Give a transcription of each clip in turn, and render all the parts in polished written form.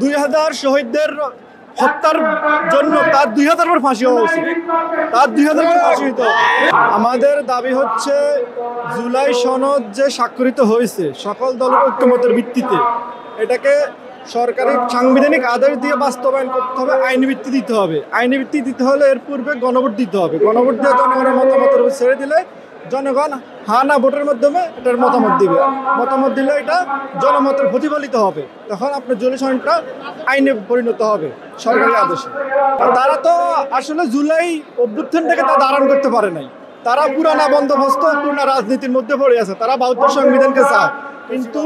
2000 শহীদদের হত্যার জন্য তার 2000 বার ফাঁসি হওয়া উচিত, তার 2000 বার ফাঁসি হইতে হবে। আমাদের দাবি হচ্ছে জুলাই সনদ যে স্বাক্ষরিত হয়েছে সকল দলের ঐক্যমতের ভিত্তিতে, এটাকে সরকারি সাংবিধানিক আদেশ দিয়ে বাস্তবায়ন করতে হবে, আইনি ভিত্তি দিতে হবে। আইনি ভিত্তি দিতে হলে এর পূর্বে গণভোট দিতে হবে। গণভোট দিয়ে জনগণের মতামতের উপর ছেড়ে দিলে জনগণ হা না ভোটের মাধ্যমে এটার মতামত দিবে। মতামত দিলে এটা জনমতের প্রতিফলিত হবে, তখন আপনার জুলাই সনদটা আইনে পরিণত হবে সরকারি আদেশে। তারা তো আসলে জুলাই অভ্যুত্থানটাকে তা ধারণ করতে পারে নাই। তারা পুরানা বন্দোবস্ত, পুরানা রাজনীতির মধ্যে পড়ে আছে। তারা 72 সংবিধানকে চায়, কিন্তু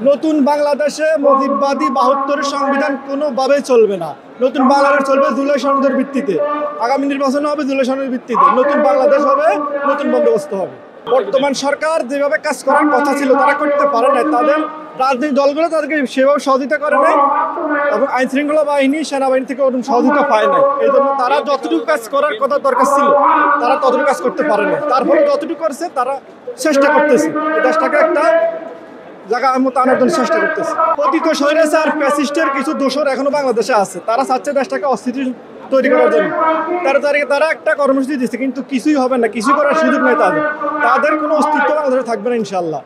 নতুন বাংলাদেশে মুজিববাদী 72 সংবিধান কোনোভাবেই চলবে না। নতুন বাংলাদেশ চলবে জুলাই সনদের ভিত্তিতে। আগামী নির্বাচন হবে জুলাই সনদের ভিত্তিতে। নতুন বাংলাদেশ হবে, নতুন বন্দোবস্ত হবে। বর্তমান সরকার যেভাবে কাজ করার কথা ছিল তারা করতে পারে নাই। তাদের রাজনৈতিক দলগুলো তাদেরকে সেভাবে সহযোগিতা করে নাই এবং আইন শৃঙ্খলা বাহিনী, সেনাবাহিনী থেকে ওরকম সহযোগিতা পায় নাই। এই জন্য তারা যতটুকু কাজ করার কথা দরকার ছিল তারা ততটুকু কাজ করতে পারে না। তারপরে যতটুকু করছে তারা চেষ্টা করতেছে এই দেশটাকে একটা জায়গা মতো আনার জন্য চেষ্টা করতেছে। পতিত স্বৈরাচার ফ্যাসিস্টের কিছু দোসর এখনো বাংলাদেশে আছে। তারা চাচ্ছে দেশটাকে অস্থিতিশীল তৈরি করার জন্য। 13 তারিখে তারা একটা কর্মসূচি দিচ্ছে, কিন্তু কিছুই হবে না, কিছু করার সুযোগ নেই তাদের কোনো অস্তিত্ব বাংলাদেশে থাকবে না ইনশাল্লাহ।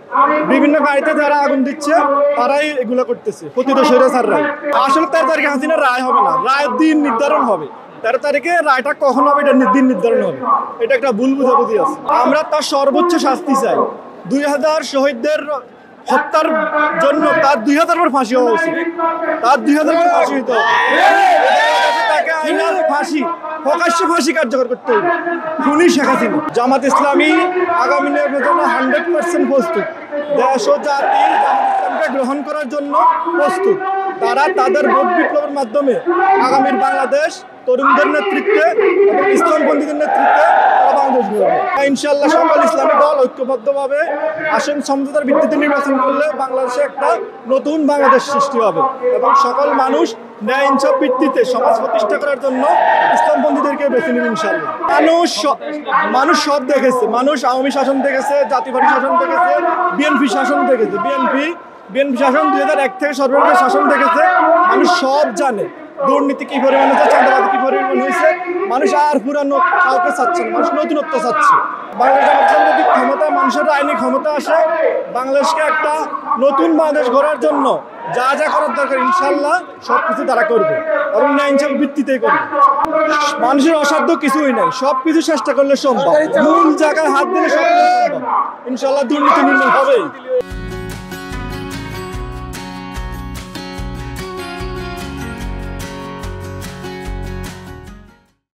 বিভিন্ন গাড়িতে যারা আগুন দিচ্ছে তারাই এগুলো করতেছে, পতিত স্বৈরাচাররাই। আসলে 13 তারিখে হাসিনার রায় হবে না, রায়ের দিন নির্ধারণ হবে। 13 তারিখে রায়টা কখন হবে এটা দিন নির্ধারণ হবে। এটা একটা ভুল বুঝাবুঝি আছে। আমরা তার সর্বোচ্চ শাস্তি চাই। 2000 শহীদদের হত্যার জন্য তার 2000 বার ফাঁসি হওয়া উচিত, তার 2000 বার ফাঁসি হইতে হবে। তাকে আইনাল ফাঁসি, প্রকাশ্য ফাঁসি কার্যকর করতে হবে। খুনি শেখ হাসিনা। জামাত ইসলামী আগামী নির্বাচনে 100% প্রস্তুত। দেশ ও জাতি জামাত ইসলামকে গ্রহণ করার জন্য প্রস্তুত। তারা তাদের ভোট বিপ্লবের মাধ্যমে আগামীর বাংলাদেশ তরুণদের নেতৃত্বে এবং ইসলামপন্থীদের নেতৃত্বে তারা বাংলাদেশ গড়বে। ইনশাআল্লাহ সকল ইসলামী দল ঐক্যবদ্ধভাবে আসন সমঝোতার ভিত্তিতে নির্বাচন করলে বাংলাদেশে একটা নতুন বাংলাদেশ সৃষ্টি হবে এবং সকল মানুষ ন্যায় ইনসাফ ভিত্তিতে সমাজ প্রতিষ্ঠা করার জন্য ইসলামপন্থীদেরকে বেছে নেবে ইনশাআল্লাহ। মানুষ সব দেখেছে। মানুষ আওয়ামী শাসন দেখেছে, জাতীয় পার্টি শাসন দেখেছে, বিএনপি শাসন দেখেছে। বিএনপি শাসন 2001 থেকে সর্বশেষ শাসন দেখেছে। মানুষ সব জানে দুর্নীতি কি পরিমাণ হয়েছে, চাঁদাবাদ কি পরিমাণ হয়েছে। মানুষ আর পুরানো কাউকে চাচ্ছে না, মানুষ নতুনত্ব চাচ্ছে। বাংলাদেশের যদি ক্ষমতা, মানুষের আইনি ক্ষমতা আসে, বাংলাদেশকে একটা নতুন বাংলাদেশ গড়ার জন্য যা যা করার দরকার ইনশাল্লাহ সবকিছু তারা করবে এবং ন্যায় ইনসাফ ভিত্তিতেই করবে। মানুষের অসাধ্য কিছুই নাই, সবকিছু চেষ্টা করলে সম্ভব। মূল জায়গায় হাত দিলে সব সম্ভব। ইনশাল্লাহ দুর্নীতি নির্মূল হবেই।